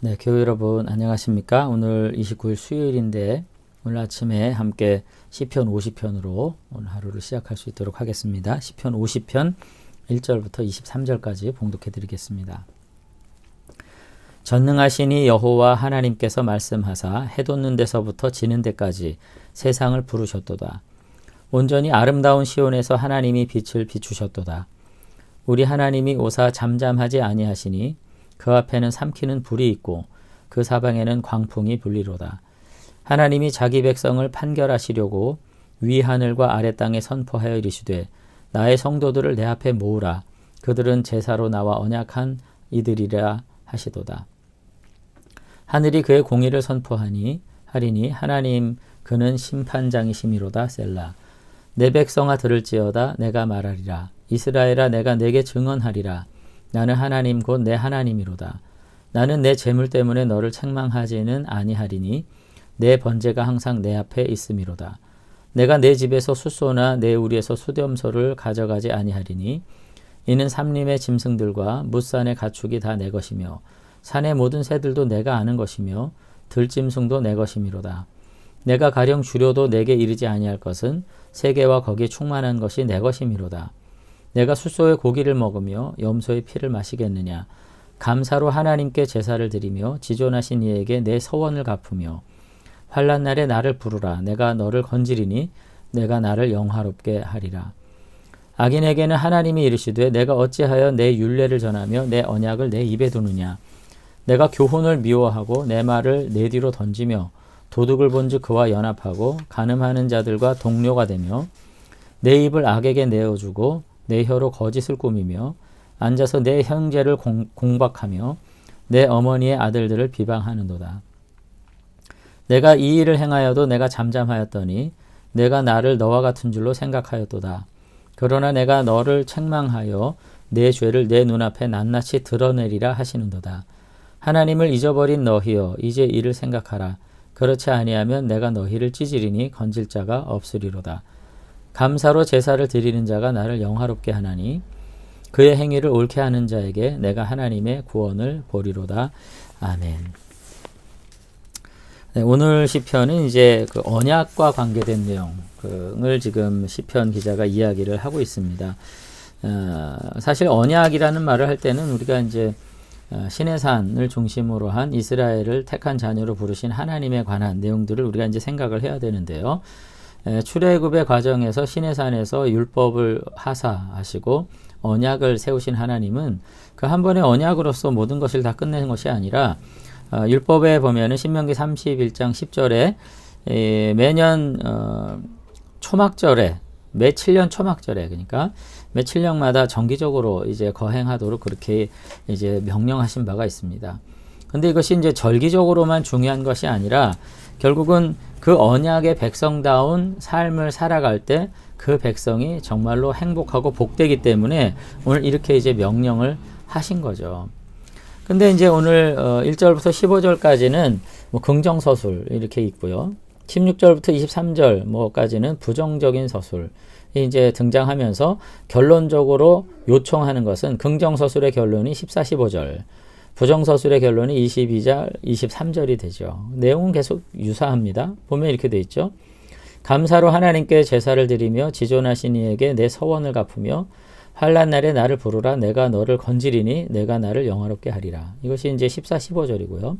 네, 교회 여러분 안녕하십니까? 오늘 29일 수요일인데 오늘 아침에 함께 시편 50편으로 오늘 하루를 시작할 수 있도록 하겠습니다. 시편 50편 1절부터 23절까지 봉독해 드리겠습니다. 전능하시니 여호와 하나님께서 말씀하사 해 돋는 데서부터 지는 데까지 세상을 부르셨도다. 온전히 아름다운 시온에서 하나님이 빛을 비추셨도다. 우리 하나님이 오사 잠잠하지 아니하시니 그 앞에는 삼키는 불이 있고 그 사방에는 광풍이 불리로다. 하나님이 자기 백성을 판결하시려고 위 하늘과 아래 땅에 선포하여 이르시되 나의 성도들을 내 앞에 모으라. 그들은 제사로 나와 언약한 이들이라 하시도다. 하늘이 그의 공의를 선포하니 하리니 하나님 그는 심판장이심이로다. 셀라. 내 백성아 들을지어다. 내가 말하리라. 이스라엘아 내가 내게 증언하리라. 나는 하나님 곧 내 하나님이로다. 나는 내 재물 때문에 너를 책망하지는 아니하리니 내 번제가 항상 내 앞에 있음이로다. 내가 내 집에서 숫소나 내 우리에서 수렴소를 가져가지 아니하리니 이는 삼림의 짐승들과 뭇산의 가축이 다 내 것이며 산의 모든 새들도 내가 아는 것이며 들짐승도 내 것이미로다. 내가 가령 주려도 내게 이르지 아니할 것은 세계와 거기에 충만한 것이 내 것이미로다. 내가 숫소의 고기를 먹으며 염소의 피를 마시겠느냐. 감사로 하나님께 제사를 드리며 지존하신 이에게 내 서원을 갚으며 환난 날에 나를 부르라. 내가 너를 건지리니 내가 나를 영화롭게 하리라. 악인에게는 하나님이 이르시되 내가 어찌하여 내 율례를 전하며 내 언약을 내 입에 두느냐. 내가 교훈을 미워하고 내 말을 내 뒤로 던지며 도둑을 본즉 그와 연합하고 간음하는 자들과 동료가 되며 내 입을 악에게 내어주고 내 혀로 거짓을 꾸미며 앉아서 내 형제를 공박하며 내 어머니의 아들들을 비방하는도다. 내가 이 일을 행하여도 내가 잠잠하였더니 내가 나를 너와 같은 줄로 생각하였도다. 그러나 내가 너를 책망하여 내 죄를 내 눈앞에 낱낱이 드러내리라 하시는도다. 하나님을 잊어버린 너희여 이제 이를 생각하라. 그렇지 아니하면 내가 너희를 찌지리니 건질 자가 없으리로다. 감사로 제사를 드리는 자가 나를 영화롭게 하나니 그의 행위를 옳게 하는 자에게 내가 하나님의 구원을 보리로다. 아멘. 네, 오늘 시편은 이제 그 언약과 관계된 내용을 지금 시편 기자가 이야기를 하고 있습니다. 사실 언약이라는 말을 할 때는 우리가 이제 시내산을 중심으로 한 이스라엘을 택한 자녀로 부르신 하나님에 관한 내용들을 우리가 이제 생각을 해야 되는데요. 출애굽의 과정에서 시내산에서 율법을 하사하시고 언약을 세우신 하나님은 그 한 번의 언약으로서 모든 것을 다 끝내는 것이 아니라 율법에 보면은 신명기 31장 10절에 매년 초막절에 매 7년 초막절에 그러니까 매 7년마다 정기적으로 이제 거행하도록 그렇게 이제 명령하신 바가 있습니다. 근데 이것이 이제 절기적으로만 중요한 것이 아니라 결국은 그 언약의 백성다운 삶을 살아갈 때 그 백성이 정말로 행복하고 복되기 때문에 오늘 이렇게 이제 명령을 하신 거죠. 근데 이제 오늘 1절부터 15절까지는 뭐 긍정서술 이렇게 있고요. 16절부터 23절 뭐까지는 부정적인 서술이 이제 등장하면서 결론적으로 요청하는 것은 긍정서술의 결론이 14, 15절, 부정서술의 결론이 22절, 23절이 되죠. 내용은 계속 유사합니다. 보면 이렇게 돼 있죠. 감사로 하나님께 제사를 드리며 지존하신 이에게 내 서원을 갚으며 환난 날에 나를 부르라. 내가 너를 건지리니 내가 나를 영화롭게 하리라. 이것이 이제 14, 15절이고요.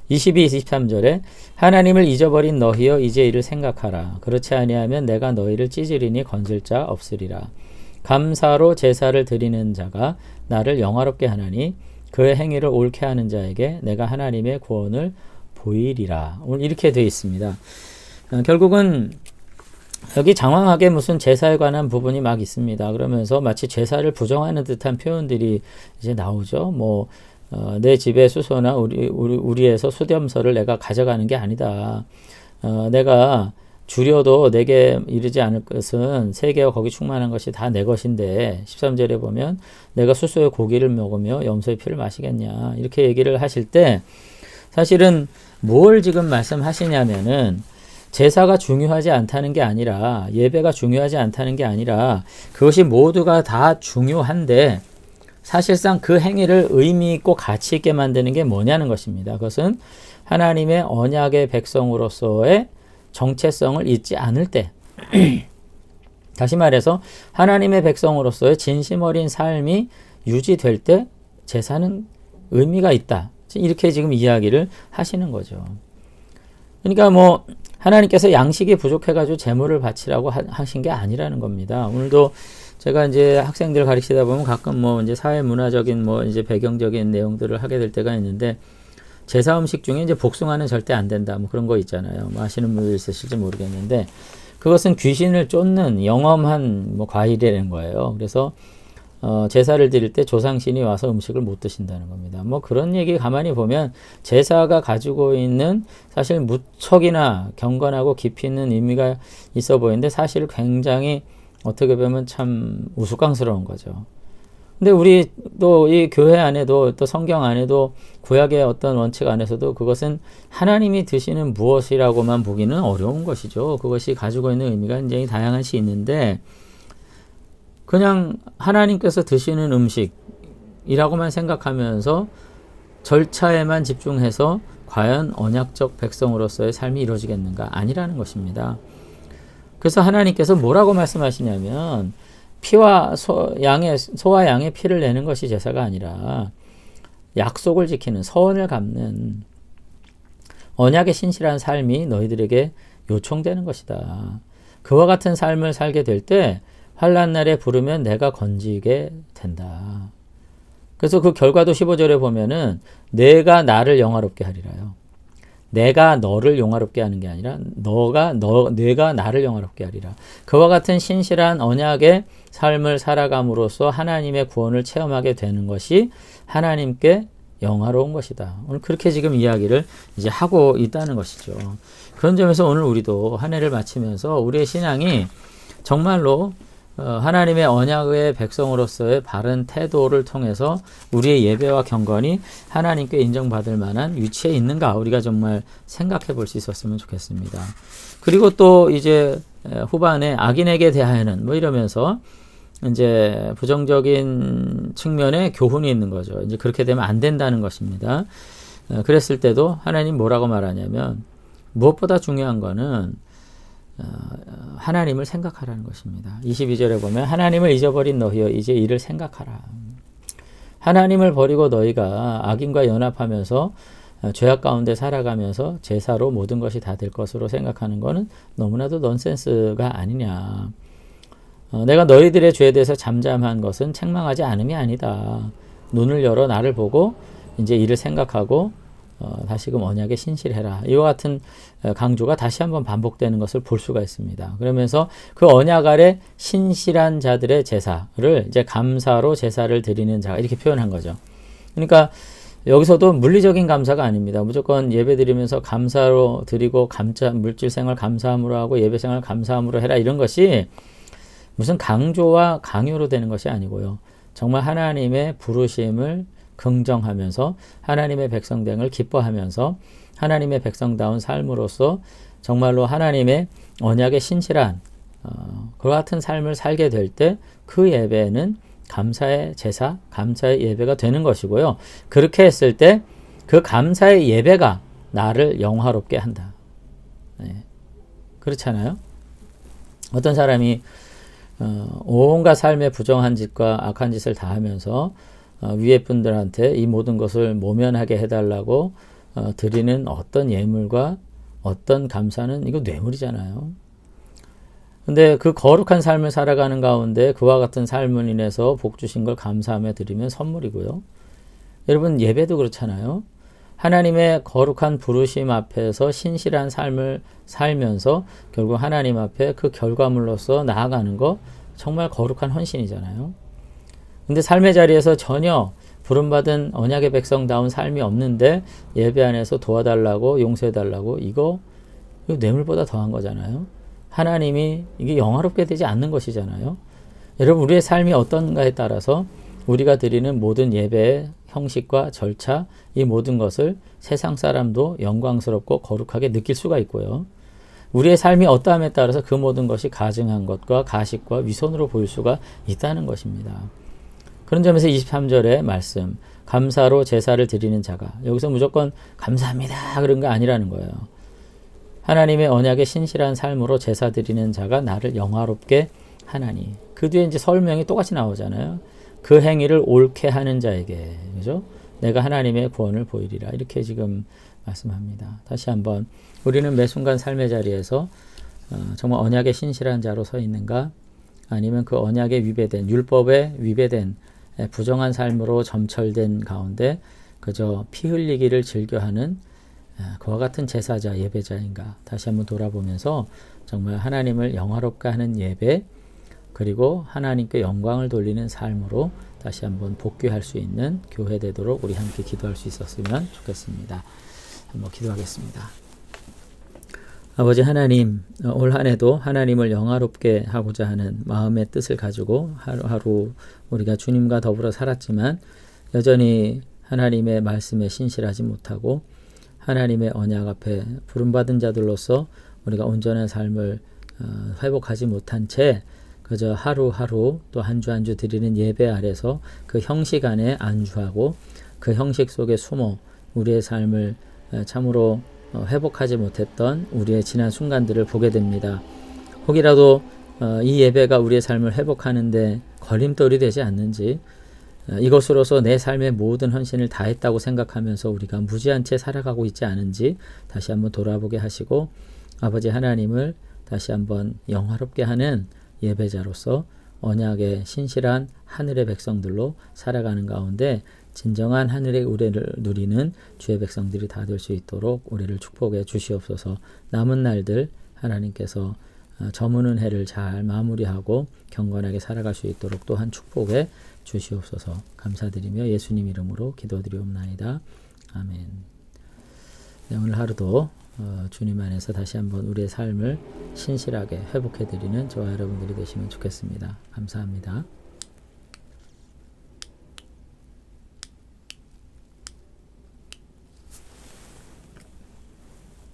22, 23절에 하나님을 잊어버린 너희여 이제 이를 생각하라. 그렇지 아니하면 내가 너희를 찌지리니 건질 자 없으리라. 감사로 제사를 드리는 자가 나를 영화롭게 하나니 그의 행위를 옳게 하는 자에게 내가 하나님의 구원을 보이리라. 오늘 이렇게 되어 있습니다. 결국은 여기 장황하게 무슨 제사에 관한 부분이 막 있습니다. 그러면서 마치 제사를 부정하는 듯한 표현들이 이제 나오죠. 내 집의 수소나 우리에서 수렴소를 내가 가져가는 게 아니다. 내가 주려도 내게 이르지 않을 것은 세계와 거기 충만한 것이 다 내 것인데 13절에 보면 내가 숫소의 고기를 먹으며 염소의 피를 마시겠냐 이렇게 얘기를 하실 때 사실은 뭘 지금 말씀하시냐면은 제사가 중요하지 않다는 게 아니라 예배가 중요하지 않다는 게 아니라 그것이 모두가 다 중요한데 사실상 그 행위를 의미 있고 가치 있게 만드는 게 뭐냐는 것입니다. 그것은 하나님의 언약의 백성으로서의 정체성을 잊지 않을 때, 다시 말해서 하나님의 백성으로서의 진심 어린 삶이 유지될 때 제사는 의미가 있다. 이렇게 지금 이야기를 하시는 거죠. 그러니까 뭐 하나님께서 양식이 부족해가지고 제물을 바치라고 하신 게 아니라는 겁니다. 오늘도 제가 이제 학생들 가르치다 보면 가끔 뭐 이제 사회 문화적인 뭐 이제 배경적인 내용들을 하게 될 때가 있는데, 제사 음식 중에 이제 복숭아는 절대 안 된다, 뭐 그런 거 있잖아요. 뭐 아시는 분들 있으실지 모르겠는데, 그것은 귀신을 쫓는 영험한 뭐 과일이라는 거예요. 그래서 제사를 드릴 때 조상신이 와서 음식을 못 드신다는 겁니다. 뭐 그런 얘기 가만히 보면 제사가 가지고 있는 사실 무척이나 경건하고 깊이 있는 의미가 있어 보이는데, 사실 굉장히 어떻게 보면 참 우스꽝스러운 거죠. 근데 우리 또 이 교회 안에도 또 성경 안에도 구약의 어떤 원칙 안에서도 그것은 하나님이 드시는 무엇이라고만 보기는 어려운 것이죠. 그것이 가지고 있는 의미가 굉장히 다양한 시 있는데, 그냥 하나님께서 드시는 음식이라고만 생각하면서 절차에만 집중해서 과연 언약적 백성으로서의 삶이 이루어지겠는가? 아니라는 것입니다. 그래서 하나님께서 뭐라고 말씀하시냐면, 소와 양의 피를 내는 것이 제사가 아니라 약속을 지키는, 서원을 갚는 언약의 신실한 삶이 너희들에게 요청되는 것이다. 그와 같은 삶을 살게 될 때 환난 날에 부르면 내가 건지게 된다. 그래서 그 결과도 15절에 보면은 내가 나를 영화롭게 하리라요. 내가 너를 영화롭게 하는 게 아니라 내가 나를 영화롭게 하리라. 그와 같은 신실한 언약의 삶을 살아감으로써 하나님의 구원을 체험하게 되는 것이 하나님께 영화로운 것이다. 오늘 그렇게 지금 이야기를 이제 하고 있다는 것이죠. 그런 점에서 오늘 우리도 한 해를 마치면서 우리의 신앙이 정말로 하나님의 언약의 백성으로서의 바른 태도를 통해서 우리의 예배와 경건이 하나님께 인정받을 만한 위치에 있는가, 우리가 정말 생각해 볼 수 있었으면 좋겠습니다. 그리고 또 이제 후반에 악인에게 대하여는 뭐 이러면서 이제 부정적인 측면에 교훈이 있는 거죠. 이제 그렇게 되면 안 된다는 것입니다. 그랬을 때도 하나님 뭐라고 말하냐면, 무엇보다 중요한 거는 하나님을 생각하라는 것입니다. 22절에 보면 하나님을 잊어버린 너희여 이제 이를 생각하라. 하나님을 버리고 너희가 악인과 연합하면서 죄악 가운데 살아가면서 제사로 모든 것이 다 될 것으로 생각하는 것은 너무나도 넌센스가 아니냐. 내가 너희들의 죄에 대해서 잠잠한 것은 책망하지 않음이 아니다. 눈을 열어 나를 보고 이제 이를 생각하고 다시금 언약에 신실해라. 이와 같은 강조가 다시 한번 반복되는 것을 볼 수가 있습니다. 그러면서 그 언약 아래 신실한 자들의 제사를 이제 감사로 제사를 드리는 자, 이렇게 표현한 거죠. 그러니까 여기서도 물리적인 감사가 아닙니다. 무조건 예배 드리면서 감사로 드리고 물질 생활 감사함으로 하고 예배 생활 감사함으로 해라, 이런 것이 무슨 강조와 강요로 되는 것이 아니고요. 정말 하나님의 부르심을 긍정하면서 하나님의 백성됨을 기뻐하면서 하나님의 백성다운 삶으로서 정말로 하나님의 언약에 신실한 그와 같은 삶을 살게 될 때 그 예배는 감사의 제사, 감사의 예배가 되는 것이고요. 그렇게 했을 때 그 감사의 예배가 나를 영화롭게 한다. 네. 그렇잖아요. 어떤 사람이 온갖 삶의 부정한 짓과 악한 짓을 다 하면서 위에 분들한테 이 모든 것을 모면하게 해달라고 드리는 어떤 예물과 어떤 감사는 이거 뇌물이잖아요. 근데 그 거룩한 삶을 살아가는 가운데 그와 같은 삶을 인해서 복 주신 걸 감사하며 드리면 선물이고요. 여러분, 예배도 그렇잖아요. 하나님의 거룩한 부르심 앞에서 신실한 삶을 살면서 결국 하나님 앞에 그 결과물로서 나아가는 거 정말 거룩한 헌신이잖아요. 근데 삶의 자리에서 전혀 부름받은 언약의 백성다운 삶이 없는데 예배 안에서 도와달라고 용서해달라고, 이거 뇌물보다 더한 거잖아요. 하나님이 이게 영화롭게 되지 않는 것이잖아요. 여러분, 우리의 삶이 어떤가에 따라서 우리가 드리는 모든 예배의 형식과 절차, 이 모든 것을 세상 사람도 영광스럽고 거룩하게 느낄 수가 있고요. 우리의 삶이 어떠함에 따라서 그 모든 것이 가증한 것과 가식과 위선으로 보일 수가 있다는 것입니다. 그런 점에서 23절의 말씀, 감사로 제사를 드리는 자가, 여기서 무조건 감사합니다 그런 거 아니라는 거예요. 하나님의 언약의 신실한 삶으로 제사 드리는 자가 나를 영화롭게 하나니. 그 뒤에 이제 설명이 똑같이 나오잖아요. 그 행위를 옳게 하는 자에게, 그죠? 내가 하나님의 구원을 보이리라. 이렇게 지금 말씀합니다. 다시 한번, 우리는 매 순간 삶의 자리에서 정말 언약의 신실한 자로 서 있는가? 아니면 그 언약에 위배된, 율법에 위배된 부정한 삶으로 점철된 가운데 그저 피 흘리기를 즐겨하는 그와 같은 제사자, 예배자인가? 다시 한번 돌아보면서 정말 하나님을 영화롭게 하는 예배, 그리고 하나님께 영광을 돌리는 삶으로 다시 한번 복귀할 수 있는 교회 되도록 우리 함께 기도할 수 있었으면 좋겠습니다. 한번 기도하겠습니다. 아버지 하나님, 올 한 해도 하나님을 영화롭게 하고자 하는 마음의 뜻을 가지고 하루하루 우리가 주님과 더불어 살았지만 여전히 하나님의 말씀에 신실하지 못하고 하나님의 언약 앞에 부름받은 자들로서 우리가 온전한 삶을 회복하지 못한 채 그저 하루하루 또 한 주 한 주 드리는 예배 아래서 그 형식 안에 안주하고 그 형식 속에 숨어 우리의 삶을 참으로 회복하지 못했던 우리의 지난 순간들을 보게 됩니다. 혹이라도 이 예배가 우리의 삶을 회복하는데 걸림돌이 되지 않는지, 이것으로서 내 삶의 모든 헌신을 다했다고 생각하면서 우리가 무지한 채 살아가고 있지 않은지 다시 한번 돌아보게 하시고, 아버지 하나님을 다시 한번 영화롭게 하는 예배자로서 언약의 신실한 하늘의 백성들로 살아가는 가운데 진정한 하늘의 우레를 누리는 주의 백성들이 다 될 수 있도록 우리를 축복해 주시옵소서. 남은 날들 하나님께서 저무는 해를 잘 마무리하고 경건하게 살아갈 수 있도록 또한 축복해 주시옵소서. 감사드리며 예수님 이름으로 기도드리옵나이다. 아멘. 네, 오늘 하루도 주님 안에서 다시 한번 우리의 삶을 신실하게 회복해드리는 저와 여러분들이 되시면 좋겠습니다. 감사합니다.